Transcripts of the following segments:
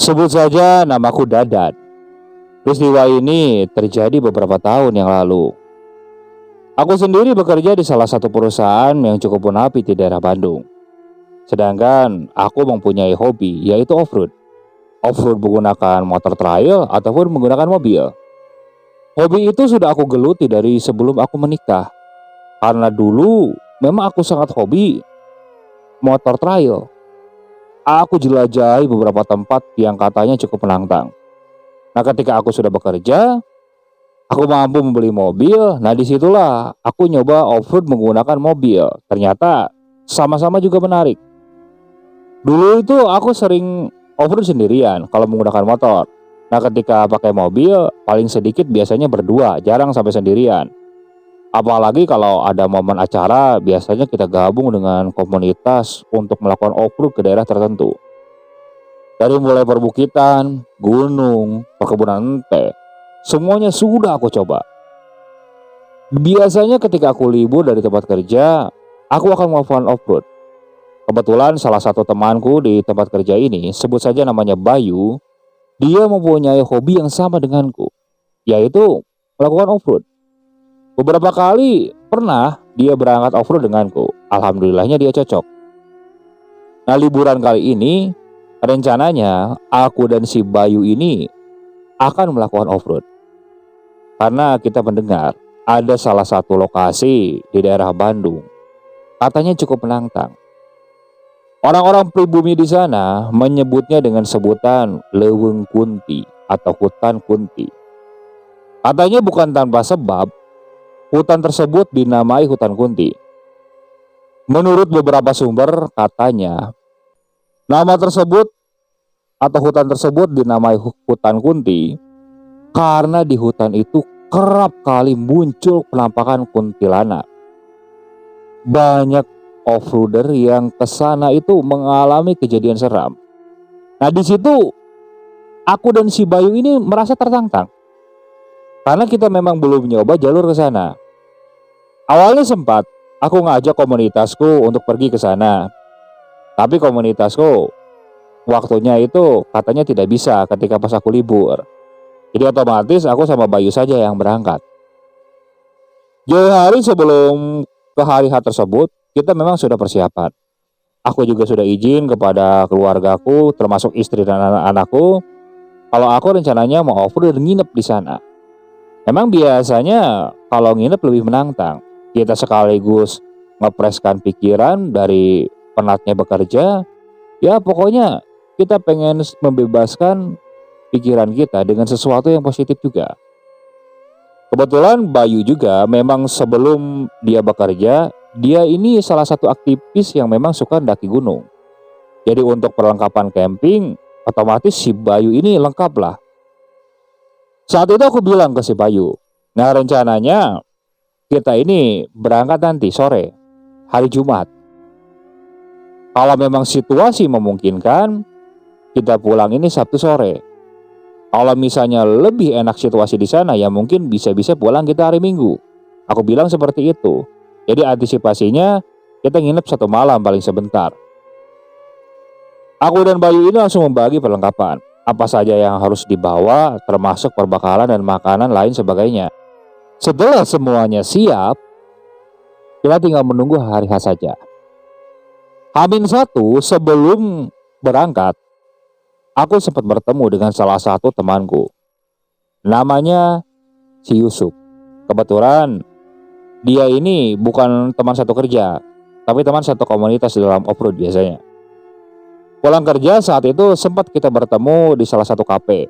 Sebut saja namaku Dadan. Peristiwa ini terjadi beberapa tahun yang lalu. Aku sendiri bekerja di salah satu perusahaan yang cukup menapi di daerah Bandung. Sedangkan aku mempunyai hobi yaitu off-road. Off-road menggunakan motor trail ataupun menggunakan mobil. Hobi itu sudah aku geluti dari sebelum aku menikah. Karena dulu memang aku sangat hobi motor trail. Aku jelajahi beberapa tempat yang katanya cukup menantang. Nah, ketika aku sudah bekerja, aku mampu membeli mobil. Nah, disitulah aku nyoba off-road menggunakan mobil. Ternyata sama-sama juga menarik. Dulu itu aku sering off-road sendirian kalau menggunakan motor. Nah, ketika pakai mobil, paling sedikit biasanya berdua, jarang sampai sendirian. Apalagi kalau ada momen acara, biasanya kita gabung dengan komunitas untuk melakukan off-road ke daerah tertentu. Dari mulai perbukitan, gunung, perkebunan teh, semuanya sudah aku coba. Biasanya ketika aku libur dari tempat kerja, aku akan melakukan off-road. Kebetulan salah satu temanku di tempat kerja ini, sebut saja namanya Bayu, dia mempunyai hobi yang sama denganku, yaitu melakukan off-road. Beberapa kali pernah dia berangkat off-road denganku. Alhamdulillahnya dia cocok. Nah, liburan kali ini rencananya aku dan si Bayu ini akan melakukan off-road. Karena kita mendengar ada salah satu lokasi di daerah Bandung, katanya cukup menantang. Orang-orang pribumi di sana menyebutnya dengan sebutan Leuweung Kunti atau hutan Kunti. Katanya bukan tanpa sebab hutan tersebut dinamai hutan Kunti. Menurut beberapa sumber, katanya nama tersebut atau hutan tersebut dinamai hutan Kunti karena di hutan itu kerap kali muncul penampakan kuntilanak. Banyak off-roader yang kesana itu mengalami kejadian seram. Nah, di situ aku dan si Bayu ini merasa tertantang karena kita memang belum nyoba jalur ke sana. Awalnya sempat aku ngajak komunitasku untuk pergi ke sana. Tapi komunitasku waktunya itu katanya tidak bisa ketika pas aku libur. Jadi otomatis aku sama Bayu saja yang berangkat. Jauh hari sebelum ke hari H tersebut, kita memang sudah persiapan. Aku juga sudah izin kepada keluargaku termasuk istri dan anak-anakku kalau aku rencananya mau off-road nginep di sana. Memang biasanya kalau nginep lebih menantang. Kita sekaligus ngepreskan pikiran dari penatnya bekerja. Ya pokoknya kita pengen membebaskan pikiran kita dengan sesuatu yang positif juga. Kebetulan Bayu juga memang sebelum dia bekerja, dia ini salah satu aktivis yang memang suka mendaki gunung. Jadi untuk perlengkapan camping, otomatis si Bayu ini lengkap lah. Saat itu aku bilang ke si Bayu, nah rencananya kita ini berangkat nanti sore, hari Jumat. Kalau memang situasi memungkinkan, kita pulang ini Sabtu sore. Kalau misalnya lebih enak situasi di sana, ya mungkin bisa-bisa pulang kita hari Minggu. Aku bilang seperti itu. Jadi antisipasinya kita nginep 1 malam paling sebentar. Aku dan Bayu ini langsung membagi perlengkapan. Apa saja yang harus dibawa, termasuk perbekalan dan makanan lain sebagainya. Setelah semuanya siap, kita tinggal menunggu hari H saja. H-1 sebelum berangkat, aku sempat bertemu dengan salah satu temanku. Namanya si Yusuf. Kebetulan dia ini bukan teman satu kerja, tapi teman satu komunitas dalam off-road biasanya. Pulang kerja saat itu sempat kita bertemu di salah satu kafe.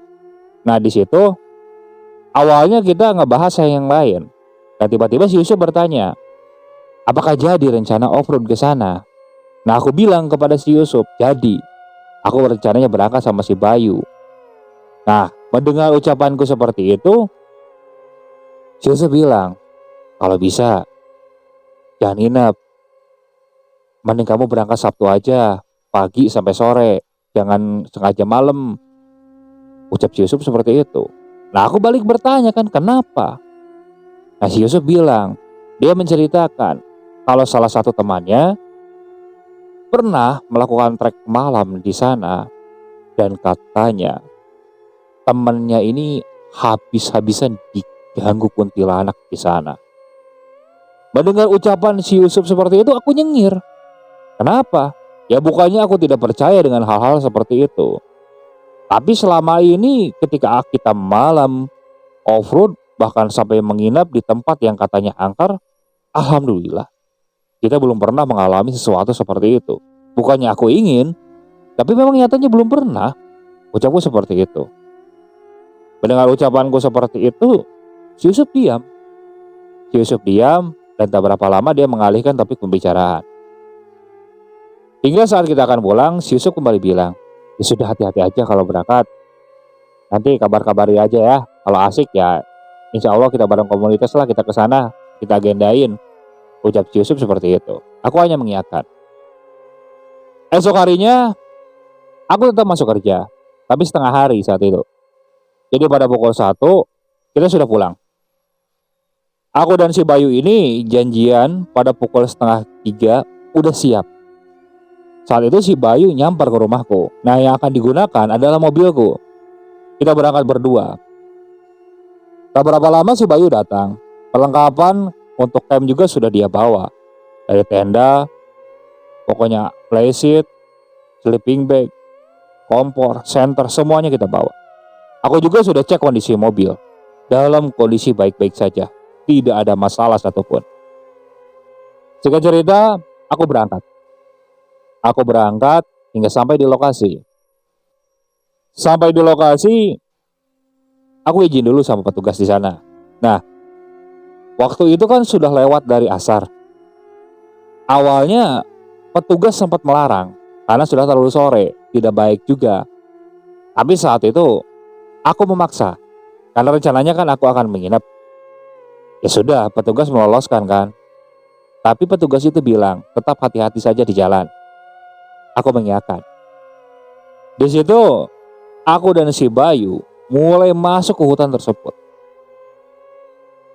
Nah, di situ awalnya kita ngebahas yang lain. Dan tiba-tiba si Yusuf bertanya, apakah jadi rencana off-road ke sana? Nah, aku bilang kepada si Yusuf, jadi. Aku rencananya berangkat sama si Bayu. Nah, mendengar ucapanku seperti itu, si Yusuf bilang, kalau bisa, jangan nginep. Mending kamu berangkat Sabtu aja, pagi sampai sore. Jangan sengaja malam. Ucap si Yusuf seperti itu. Nah, aku balik bertanya kan, kenapa? Nah, si Yusuf bilang, dia menceritakan kalau salah satu temannya pernah melakukan trek malam di sana Dan katanya temannya ini habis-habisan diganggu kuntilanak di sana. Mendengar ucapan si Yusuf seperti itu, aku nyengir. Kenapa? Ya bukannya aku tidak percaya dengan hal-hal seperti itu. Tapi selama ini ketika kita malam off-road, bahkan sampai menginap di tempat yang katanya angker, alhamdulillah kita belum pernah mengalami sesuatu seperti itu. Bukannya aku ingin, tapi memang nyatanya belum pernah. Ucapku seperti itu. Mendengar ucapanku seperti itu, si Yusuf diam. Si Yusuf diam dan tak berapa lama dia mengalihkan topik pembicaraan. Hingga saat kita akan pulang, si Yusuf kembali bilang, ya sudah, hati-hati aja kalau berangkat. Nanti kabar-kabari aja ya. Kalau asik ya, insya Allah kita bareng komunitas lah, kita ke sana, kita agendain. Ucap si Yusuf seperti itu. Aku hanya mengiyakan. Esok harinya, aku tetap masuk kerja, tapi setengah hari saat itu. Jadi pada pukul 1, kita sudah pulang. Aku dan si Bayu ini janjian pada pukul setengah 3 udah siap. Saat itu si Bayu nyampar ke rumahku. Nah, yang akan digunakan adalah mobilku. Kita berangkat berdua. Tak berapa lama si Bayu datang. Perlengkapan untuk camp juga sudah dia bawa. Dari tenda, pokoknya playseat, sleeping bag, kompor, senter, semuanya kita bawa. Aku juga sudah cek kondisi mobil. Dalam kondisi baik-baik saja. Tidak ada masalah satupun. Singkat cerita, aku berangkat. Aku berangkat hingga sampai di lokasi. Sampai di lokasi, aku izin dulu sama petugas di sana. Nah, waktu itu kan sudah lewat dari asar. Awalnya, petugas sempat melarang karena sudah terlalu sore, tidak baik juga. Tapi saat itu, aku memaksa. Karena rencananya kan aku akan menginap. Ya sudah, petugas meloloskan kan. Tapi petugas itu bilang, tetap hati-hati saja di jalan. Aku mengiyakan. Di situ, aku dan si Bayu mulai masuk ke hutan tersebut.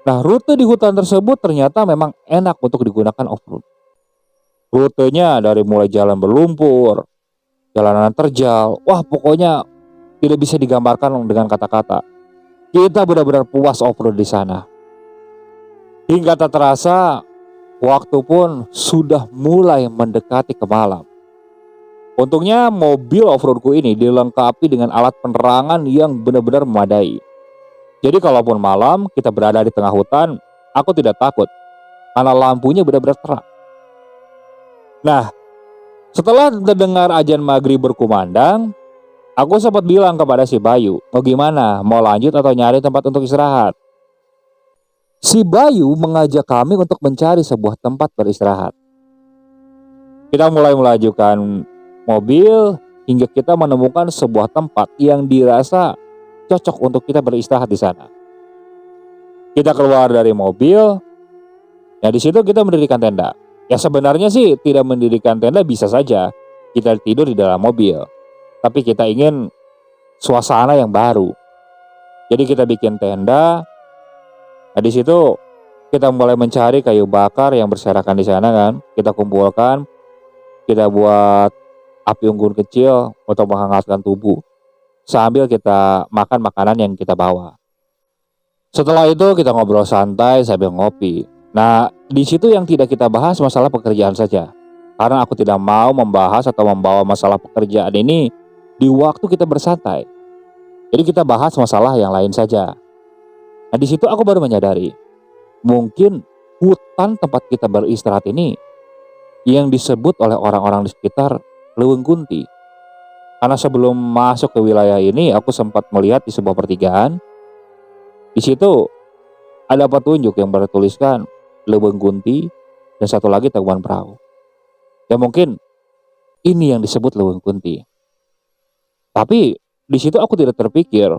Nah, rute di hutan tersebut ternyata memang enak untuk digunakan off-road. Rutenya dari mulai jalan berlumpur, jalanan terjal, wah pokoknya tidak bisa digambarkan dengan kata-kata. Kita benar-benar puas off-road di sana. Hingga tak terasa, waktu pun sudah mulai mendekati ke malam. Untungnya mobil off-roadku ini dilengkapi dengan alat penerangan yang benar-benar memadai. Jadi kalaupun malam kita berada di tengah hutan, aku tidak takut karena lampunya benar-benar terang. Nah, setelah terdengar azan maghrib berkumandang, aku sempat bilang kepada si Bayu, "Oh gimana, mau lanjut atau nyari tempat untuk istirahat?" Si Bayu mengajak kami untuk mencari sebuah tempat beristirahat. Kita mulai melajukan mobil hingga kita menemukan sebuah tempat yang dirasa cocok untuk kita beristirahat di sana. Kita keluar dari mobil, ya di situ kita mendirikan tenda. Ya sebenarnya sih tidak mendirikan tenda bisa saja kita tidur di dalam mobil, tapi kita ingin suasana yang baru. Jadi kita bikin tenda. Nah di situ kita mulai mencari kayu bakar yang berserakan di sana kan. Kita kumpulkan, kita buat api unggun kecil untuk menghangatkan tubuh sambil kita makan makanan yang kita bawa. Setelah itu kita ngobrol santai sambil ngopi. Nah di situ yang tidak kita bahas masalah pekerjaan saja, karena aku tidak mau membahas atau membawa masalah pekerjaan ini di waktu kita bersantai. Jadi kita bahas masalah yang lain saja. Nah di situ aku baru menyadari, mungkin hutan tempat kita beristirahat ini yang disebut oleh orang-orang di sekitar Leuweung Kunti. Karena sebelum masuk ke wilayah ini, aku sempat melihat di sebuah pertigaan. Di situ ada petunjuk yang bertuliskan Leuweung Kunti dan satu lagi Tangkuban Perahu. Ya mungkin ini yang disebut Leuweung Kunti. Tapi di situ aku tidak terpikir.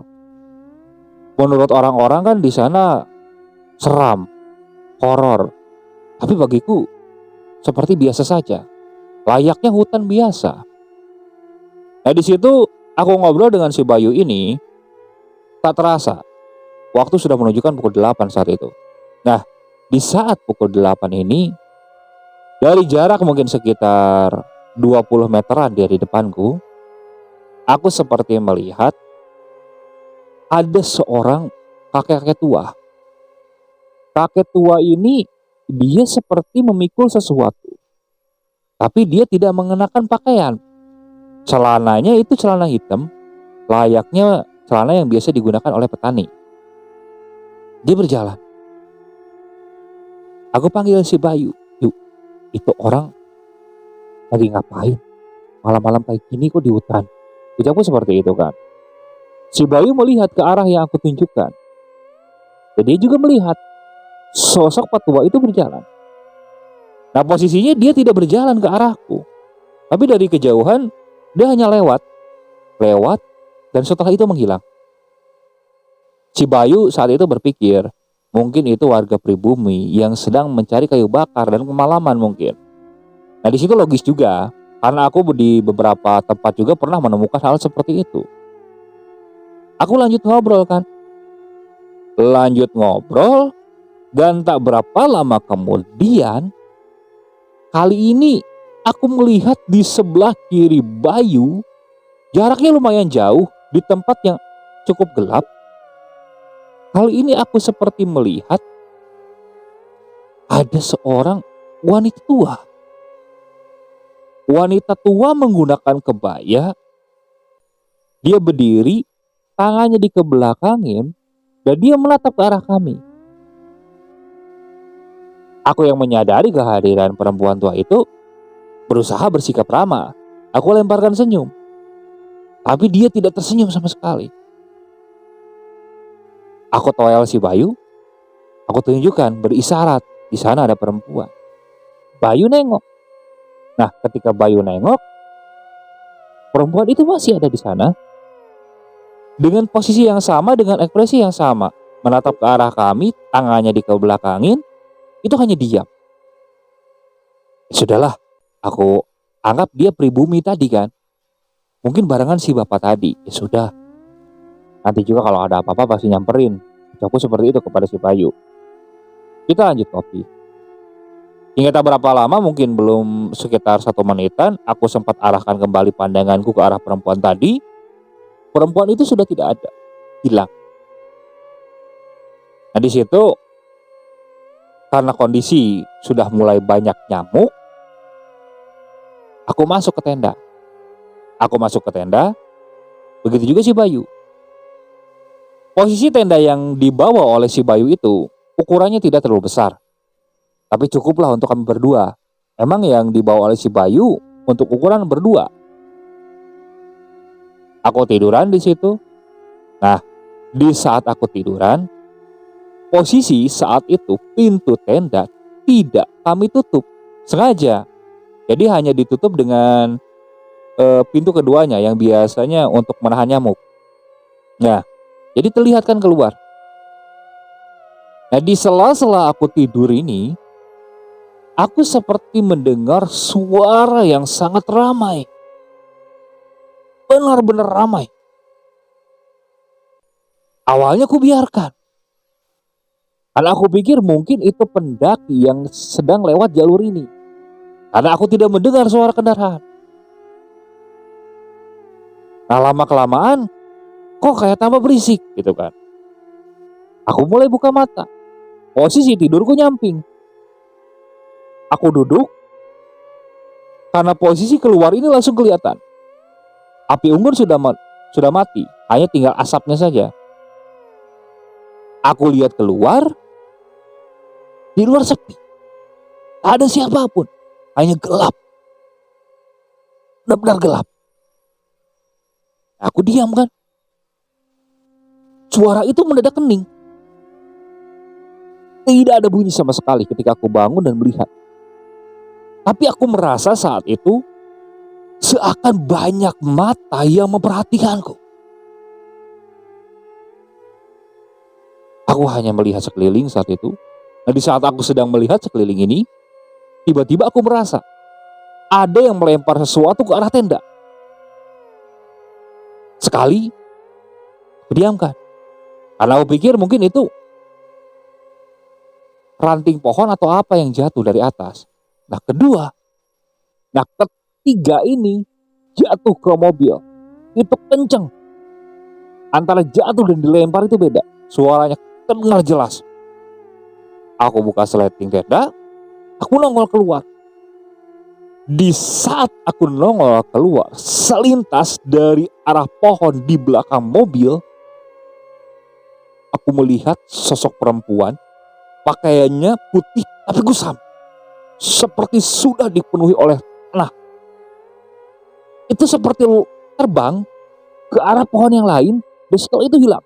Menurut orang-orang kan di sana seram, horor. Tapi bagiku seperti biasa saja, layaknya hutan biasa. Nah di situ aku ngobrol dengan si Bayu ini, tak terasa waktu sudah menunjukkan pukul 8 saat itu. Nah di saat pukul 8 ini, dari jarak mungkin sekitar 20 meteran dari depanku, aku seperti melihat ada seorang kakek-kakek tua. Kakek tua ini dia seperti memikul sesuatu, tapi dia tidak mengenakan pakaian. Celananya itu celana hitam, layaknya celana yang biasa digunakan oleh petani. Dia berjalan. Aku panggil si Bayu. Yuk, itu orang lagi ngapain? Malam-malam kayak gini kok di hutan? Ucapku seperti itu kan. Si Bayu melihat ke arah yang aku tunjukkan. Dan dia juga melihat sosok petua itu berjalan. Nah, posisinya dia tidak berjalan ke arahku, tapi dari kejauhan dia hanya lewat, dan setelah itu menghilang. Si Bayu saat itu berpikir, mungkin itu warga pribumi yang sedang mencari kayu bakar dan kemalaman mungkin. Nah, di situ logis juga, karena aku di beberapa tempat juga pernah menemukan hal seperti itu. Aku lanjut ngobrol kan. Dan tak berapa lama kemudian, kali ini aku melihat di sebelah kiri Bayu, jaraknya lumayan jauh di tempat yang cukup gelap. Kali ini aku seperti melihat ada seorang wanita tua. Wanita tua menggunakan kebaya. Dia berdiri, tangannya dikebelakangin, dan dia menatap ke arah kami. Aku yang menyadari kehadiran perempuan tua itu berusaha bersikap ramah. Aku lemparkan senyum, tapi dia tidak tersenyum sama sekali. Aku toel si Bayu, aku tunjukkan berisyarat di sana ada perempuan. Bayu nengok. Nah, ketika Bayu nengok, perempuan itu masih ada di sana dengan posisi yang sama, dengan ekspresi yang sama, menatap ke arah kami, tangannya dikebelakangin. Itu hanya diam. Sudahlah, aku anggap dia pribumi tadi kan. Mungkin barengan si bapak tadi. Ya sudah. Nanti juga kalau ada apa-apa pasti nyamperin. Ucapku seperti itu kepada si Bayu. Kita lanjut kopi. Hingga tak berapa lama, mungkin belum sekitar 1 menitan, aku sempat arahkan kembali pandanganku ke arah perempuan tadi. Perempuan itu sudah tidak ada. Hilang. Nah, di situ karena kondisi sudah mulai banyak nyamuk, aku masuk ke tenda. Begitu juga si Bayu. Posisi tenda yang dibawa oleh si Bayu itu ukurannya tidak terlalu besar, tapi cukuplah untuk kami berdua. Emang yang dibawa oleh si Bayu untuk ukuran berdua. Aku tiduran di situ. Nah, di saat aku tiduran, posisi saat itu pintu tenda tidak kami tutup sengaja. Jadi hanya ditutup dengan pintu keduanya yang biasanya untuk menahan nyamuk. Nah, jadi terlihat kan keluar. Nah, di sela-sela aku tidur ini, aku seperti mendengar suara yang sangat ramai. Benar-benar ramai. Awalnya aku biarkan. Karena aku pikir mungkin itu pendaki yang sedang lewat jalur ini. Karena aku tidak mendengar suara kendaraan. Nah, lama-kelamaan kok kayak tambah berisik gitu kan. Aku mulai buka mata. Posisi tidurku nyamping. Aku duduk. Karena posisi keluar ini langsung kelihatan. Api unggun sudah mati. Hanya tinggal asapnya saja. Aku lihat keluar. Di luar sepi. Tak ada siapapun. Hanya gelap. Benar-benar gelap. Aku diam kan. Suara itu mendadak hening. Tidak ada bunyi sama sekali ketika aku bangun dan melihat. Tapi aku merasa saat itu seakan banyak mata yang memperhatikanku. Aku hanya melihat sekeliling saat itu. Nah, di saat aku sedang melihat sekeliling ini, tiba-tiba aku merasa ada yang melempar sesuatu ke arah tenda. Sekali, aku diamkan. Karena aku pikir mungkin itu ranting pohon atau apa yang jatuh dari atas. Nah, ketiga ini jatuh ke mobil. itu kenceng. Antara jatuh dan dilempar itu beda. Suaranya terdengar jelas. Aku buka sliding tenda, aku nongol keluar. Di saat aku nongol keluar, selintas dari arah pohon di belakang mobil, aku melihat sosok perempuan, pakaiannya putih tapi gusam, seperti sudah dipenuhi oleh tanah. Itu seperti terbang ke arah pohon yang lain, dan setelah itu hilang.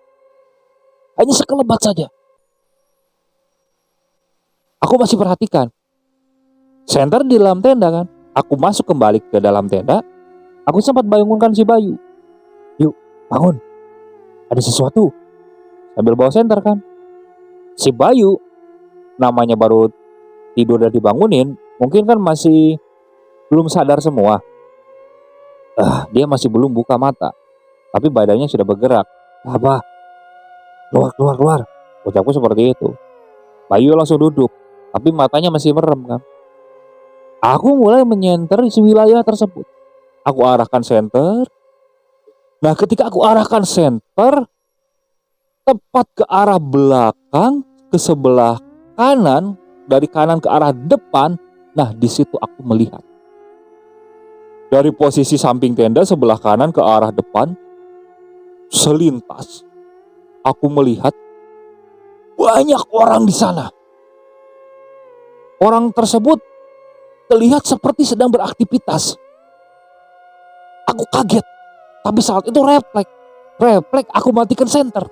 Hanya sekelebat saja. Aku masih perhatikan. Senter di dalam tenda kan. Aku masuk kembali ke dalam tenda. Aku sempat bangunkan si Bayu. Yuk, bangun. Ada sesuatu. Sambil bawa senter kan. Si Bayu, namanya baru tidur dan dibangunin, mungkin kan masih belum sadar semua. Dia masih belum buka mata. Tapi badannya sudah bergerak. Apa? Keluar. Ucapku seperti itu. Bayu langsung duduk. Tapi matanya masih merem kan. Aku mulai menyenter isi wilayah tersebut. Aku arahkan senter. Nah, ketika aku arahkan senter tepat ke arah belakang, ke sebelah kanan, dari kanan ke arah depan, nah di situ aku melihat. Dari posisi samping tenda sebelah kanan ke arah depan, selintas aku melihat banyak orang di sana. Orang tersebut terlihat seperti sedang beraktivitas. Aku kaget, tapi saat itu refleks aku matikan senter.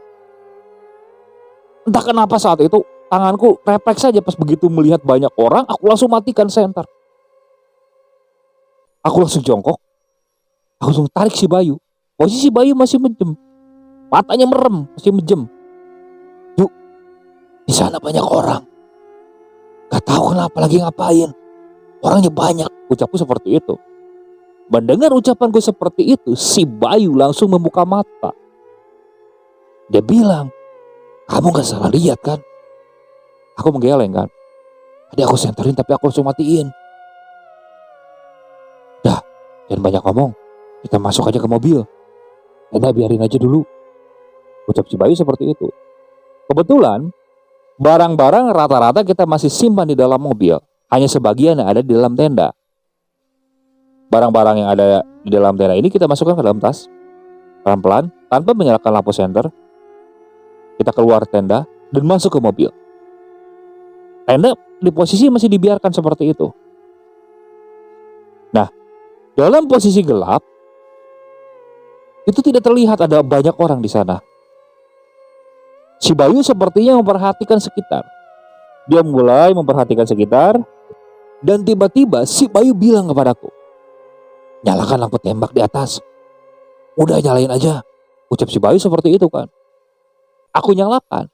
Entah kenapa saat itu tanganku refleks saja, pas begitu melihat banyak orang, aku langsung matikan senter. Aku langsung jongkok, aku langsung tarik si Bayu. Posisi Bayu masih menjem, matanya merem, masih menjem. Yuk, di sana banyak orang. Gak tahu kenapa lagi ngapain. Orangnya banyak. Ucapku seperti itu. Mendengar ucapanku seperti itu, si Bayu langsung membuka mata. Dia bilang, kamu gak salah lihat kan? Aku menggeleng kan. Tadi aku senterin tapi aku langsung matiin. Dah, jangan banyak ngomong. Kita masuk aja ke mobil. Kita biarin aja dulu. Ucap si Bayu seperti itu. Kebetulan barang-barang rata-rata kita masih simpan di dalam mobil. Hanya sebagian yang ada di dalam tenda. Barang-barang yang ada di dalam tenda ini kita masukkan ke dalam tas. Pelan-pelan, tanpa menyalakan lampu senter. Kita keluar tenda dan masuk ke mobil. Tenda di posisi masih dibiarkan seperti itu. Nah, dalam posisi gelap, itu tidak terlihat ada banyak orang di sana. Si Bayu sepertinya memperhatikan sekitar. Dia mulai memperhatikan sekitar. Dan tiba-tiba si Bayu bilang kepadaku, nyalakan lampu tembak di atas. Udah nyalain aja. Ucap si Bayu seperti itu kan. Aku nyalakan.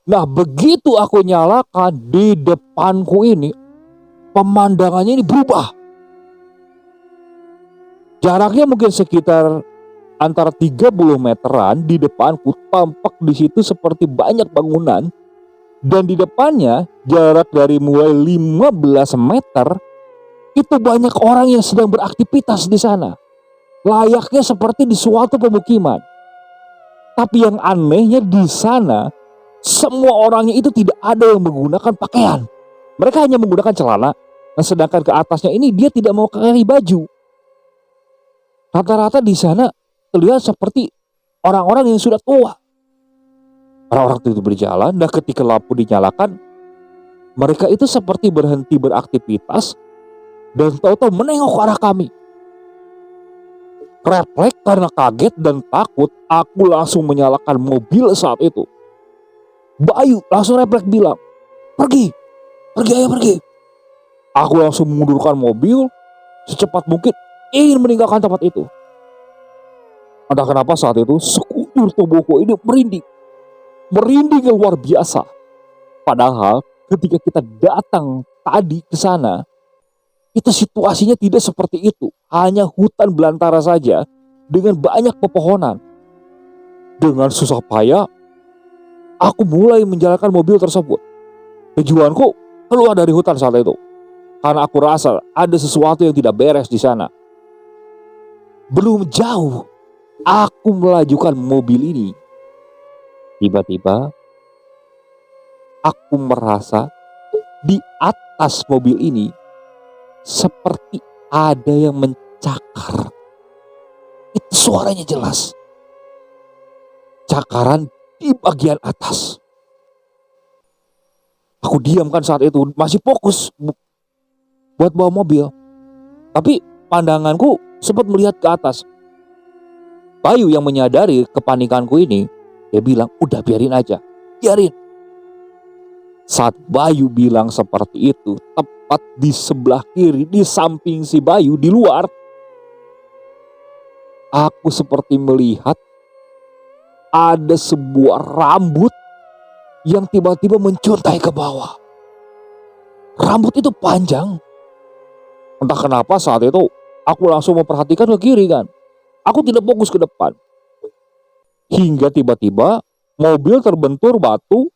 Nah, begitu aku nyalakan, di depanku ini pemandangannya ini berubah. Jaraknya mungkin sekitar antara 30 meteran. Di depanku tampak di situ seperti banyak bangunan. Dan di depannya jarak dari mulai 15 meter itu banyak orang yang sedang beraktivitas di sana. Layaknya seperti di suatu pemukiman. Tapi yang anehnya di sana semua orangnya itu tidak ada yang menggunakan pakaian. Mereka hanya menggunakan celana. Nah, sedangkan ke atasnya ini dia tidak mau pakai baju. Rata-rata di sana terlihat seperti orang-orang yang sudah tua. Orang-orang itu berjalan, dan ketika lampu dinyalakan, mereka itu seperti berhenti beraktivitas dan tahu-tahu menengok ke arah kami. Refleks karena kaget dan takut, aku langsung menyalakan mobil saat itu. Bayu langsung refleks bilang, pergi ayo pergi. Aku langsung mengundurkan mobil secepat mungkin, ingin meninggalkan tempat itu. Entah kenapa saat itu sekujur tubuhku ini merinding luar biasa. Padahal ketika kita datang tadi ke sana, itu situasinya tidak seperti itu. Hanya hutan belantara saja dengan banyak pepohonan. Dengan susah payah, aku mulai menjalankan mobil tersebut. Tujuanku keluar dari hutan saat itu. Karena aku rasa ada sesuatu yang tidak beres di sana. Belum jauh, aku melajukan mobil ini, tiba-tiba aku merasa di atas mobil ini seperti ada yang mencakar. Itu suaranya jelas. Cakaran di bagian atas. Aku diam kan saat itu, masih fokus buat bawa mobil. Tapi pandanganku sempat melihat ke atas. Bayu yang menyadari kepanikanku ini, dia bilang, udah biarin aja, biarin. Saat Bayu bilang seperti itu, tepat di sebelah kiri, di samping si Bayu, di luar, aku seperti melihat ada sebuah rambut yang tiba-tiba mencuntai ke bawah. Rambut itu panjang. Entah kenapa saat itu aku langsung memperhatikan ke kiri kan. Aku tidak fokus ke depan. Hingga tiba-tiba mobil terbentur batu,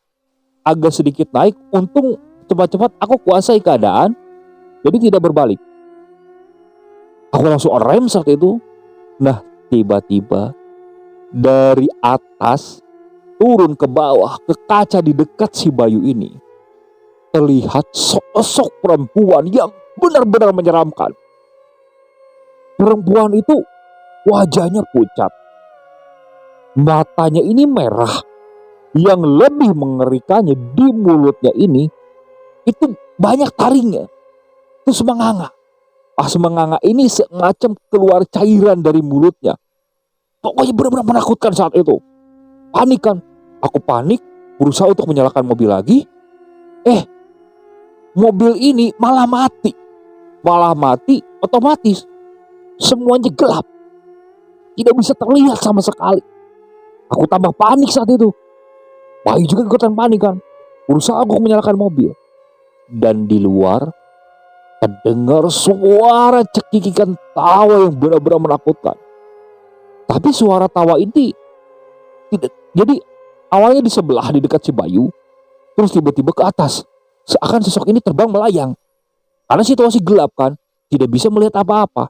agak sedikit naik. Untung cepat-cepat aku kuasai keadaan, jadi tidak berbalik. Aku langsung rem saat itu. Nah, tiba-tiba dari atas turun ke bawah, ke kaca di dekat si Bayu ini, terlihat sosok perempuan yang benar-benar menyeramkan. Perempuan itu wajahnya pucat, matanya ini merah. Yang lebih mengerikannya, di mulutnya ini itu banyak taringnya. Itu semanganga. Semanganga ini semacam keluar cairan dari mulutnya. Pokoknya benar-benar menakutkan saat itu. Panik kan. Aku panik, berusaha untuk menyalakan mobil lagi. Mobil ini malah mati. Malah mati otomatis. Semuanya gelap. Tidak bisa terlihat sama sekali. Aku tambah panik saat itu. Bayu juga ikutan panik kan. Berusaha aku menyalakan mobil. Dan di luar terdengar suara cekikikan tawa yang benar-benar menakutkan. Tapi suara tawa ini tidak. Jadi awalnya di sebelah, di dekat si Bayu, terus tiba-tiba ke atas. Seakan sosok ini terbang melayang. Karena situasi gelap kan, tidak bisa melihat apa-apa.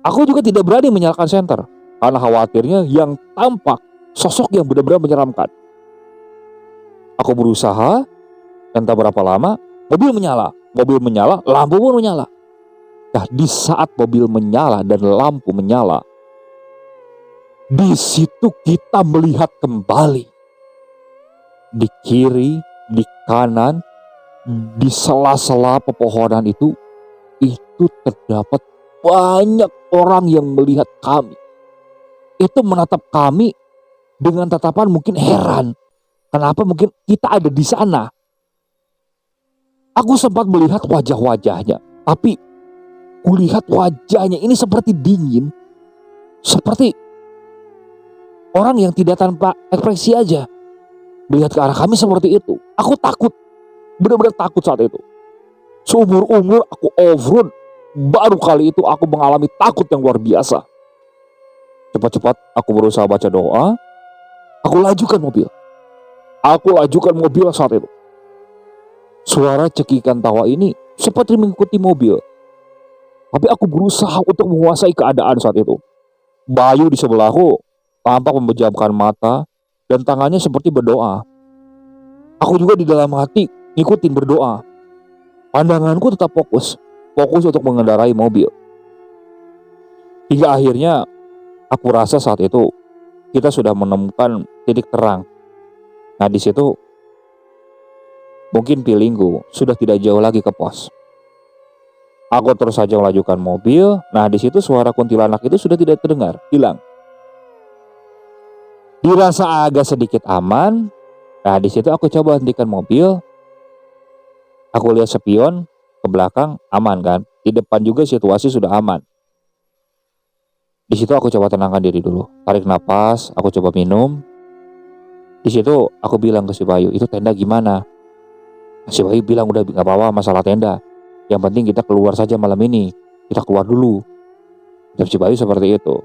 Aku juga tidak berani menyalakan senter, karena khawatirnya yang tampak sosok yang benar-benar menyeramkan. Aku berusaha, entah berapa lama, mobil menyala. Mobil menyala, lampu pun menyala. Nah, di saat mobil menyala dan lampu menyala, di situ kita melihat kembali. Di kiri, di kanan, di sela-sela pepohonan itu terdapat banyak orang yang melihat kami. Itu menatap kami dengan tatapan mungkin heran. Kenapa mungkin kita ada di sana? Aku sempat melihat wajah-wajahnya, tapi kulihat wajahnya ini seperti dingin, seperti orang yang tidak tanpa ekspresi aja. Melihat ke arah kami seperti itu. Aku takut. Benar-benar takut saat itu. Seumur umur aku off-road, baru kali itu aku mengalami takut yang luar biasa. Cepat-cepat aku berusaha baca doa. Aku lajukan mobil. Saat itu. Suara cekikan tawa ini seperti mengikuti mobil. Tapi aku berusaha untuk menguasai keadaan saat itu. Bayu di sebelahku tampak memejamkan mata dan tangannya seperti berdoa. Aku juga di dalam hati ngikutin berdoa. Pandanganku tetap fokus untuk mengendarai mobil. Hingga akhirnya aku rasa saat itu kita sudah menemukan titik terang. Nah, di situ mungkin feelingku sudah tidak jauh lagi ke pos. Aku terus saja melajukan mobil. Nah, di situ suara kuntilanak itu sudah tidak terdengar, hilang. Dirasa agak sedikit aman. Nah, di situ aku coba hentikan mobil. Aku lihat spion ke belakang, aman kan? Di depan juga situasi sudah aman. Di situ aku coba tenangkan diri dulu. Tarik napas, aku coba minum. Di situ aku bilang ke si Bayu, itu tenda gimana? Si Bayu bilang udah gak apa-apa masalah tenda. Yang penting kita keluar saja malam ini. Kita keluar dulu. Jawab si Bayu seperti itu.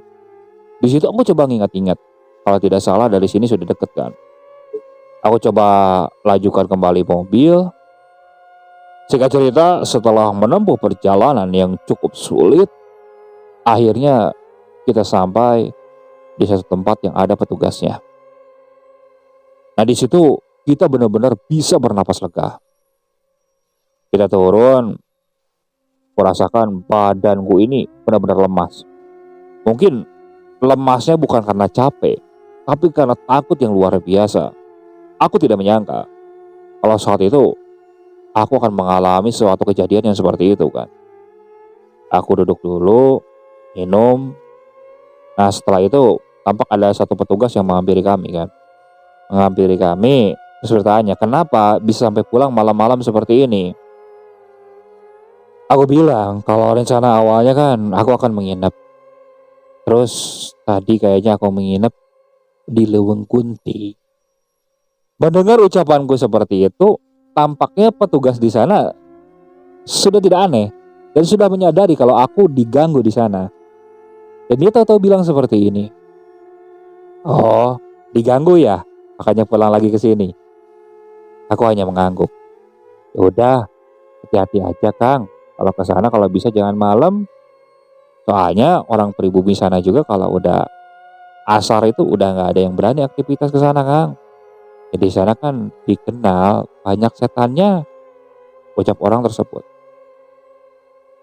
Di situ aku coba ingat-ingat. Kalau tidak salah dari sini sudah deket kan. Aku coba lajukan kembali mobil. Singkat cerita, setelah menempuh perjalanan yang cukup sulit, akhirnya kita sampai di satu tempat yang ada petugasnya. Nah di situ kita benar-benar bisa bernapas lega. Kita turun, kurasakan badanku ini benar-benar lemas. Mungkin lemasnya bukan karena capek, tapi karena takut yang luar biasa. Aku tidak menyangka kalau saat itu aku akan mengalami suatu kejadian yang seperti itu kan. Aku duduk dulu, minum. Nah setelah itu tampak ada satu petugas yang menghampiri kami kan. Menghampiri kami, terus bertanya, kenapa bisa sampai pulang malam-malam seperti ini? Aku bilang kalau rencana awalnya kan aku akan menginap. Terus tadi kayaknya aku menginap di Leweng Kunti. Mendengar ucapanku seperti itu, tampaknya petugas di sana sudah tidak aneh dan sudah menyadari kalau aku diganggu di sana. Dan dia tahu-tahu bilang seperti ini. Oh, diganggu ya? Makanya pulang lagi ke sini. Aku hanya mengangguk. Ya udah, hati-hati aja Kang. Kalau ke sana kalau bisa jangan malam. Soalnya orang pribumi sana juga kalau udah asar itu udah nggak ada yang berani aktivitas ke sana Kang. Jadi sana kan dikenal banyak setannya, ucap orang tersebut.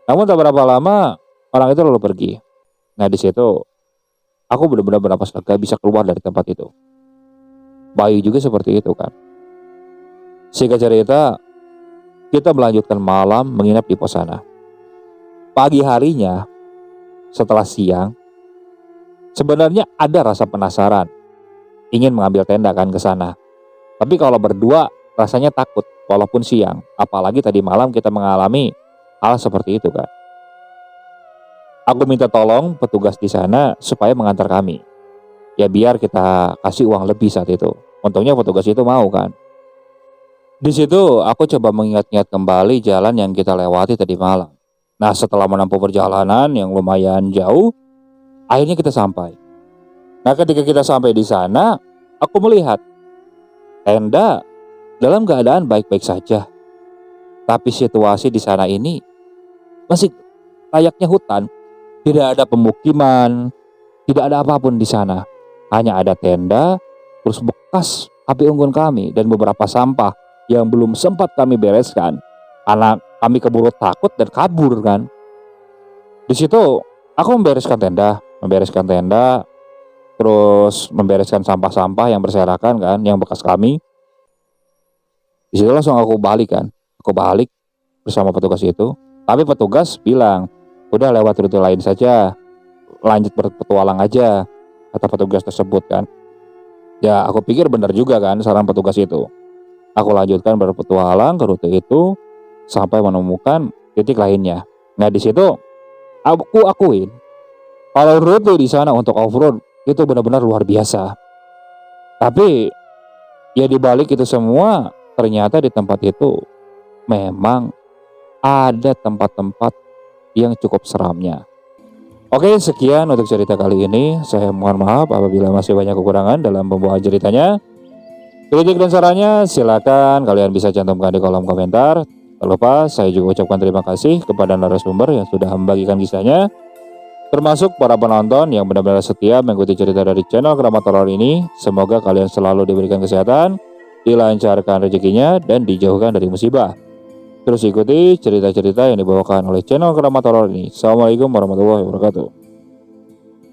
Namun tak berapa lama orang itu lalu pergi. Nah di situ aku benar-benar bernapas lega bisa keluar dari tempat itu. Bayu juga seperti itu kan. Singkat cerita, kita melanjutkan malam menginap di pos sana. Pagi harinya setelah siang, sebenarnya ada rasa penasaran, ingin mengambil tenda kan ke sana. Tapi kalau berdua rasanya takut walaupun siang, apalagi tadi malam kita mengalami hal seperti itu kan. Aku minta tolong petugas di sana supaya mengantar kami. Ya biar kita kasih uang lebih saat itu. Untungnya petugas itu mau kan. Di situ aku coba mengingat-ingat kembali jalan yang kita lewati tadi malam. Nah setelah menempuh perjalanan yang lumayan jauh, akhirnya kita sampai. Nah ketika kita sampai di sana, aku melihat tenda dalam keadaan baik-baik saja. Tapi situasi di sana ini masih layaknya hutan. Tidak ada pemukiman, tidak ada apapun di sana. Hanya ada tenda, terus bekas api unggun kami dan beberapa sampah yang belum sempat kami bereskan. Karena kami keburu takut dan kabur kan. Di situ aku membereskan tenda, terus membereskan sampah-sampah yang berserakan kan, yang bekas kami. Di situ langsung aku balik kan. Aku balik bersama petugas itu. Tapi petugas bilang, udah lewat rute lain saja, lanjut berpetualang aja, kata petugas tersebut kan. Ya aku pikir benar juga kan saran petugas itu. Aku lanjutkan berpetualang ke rute itu sampai menemukan titik lainnya. Nah di situ aku akuin kalau rute di sana untuk off-road itu benar-benar luar biasa. Tapi ya di balik itu semua ternyata di tempat itu memang ada tempat-tempat yang cukup seramnya. Oke, sekian untuk cerita kali ini. Saya mohon maaf apabila masih banyak kekurangan dalam pembuatan ceritanya. Kritik dan sarannya silakan kalian bisa cantumkan di kolom komentar. Tak lupa saya juga ucapkan terima kasih kepada narasumber yang sudah membagikan kisahnya, termasuk para penonton yang benar-benar setia mengikuti cerita dari channel Keramat Horor ini. Semoga kalian selalu diberikan kesehatan, dilancarkan rezekinya, dan dijauhkan dari musibah. Terus ikuti cerita-cerita yang dibawakan oleh channel Keramat Horor ini. Assalamualaikum warahmatullahi wabarakatuh.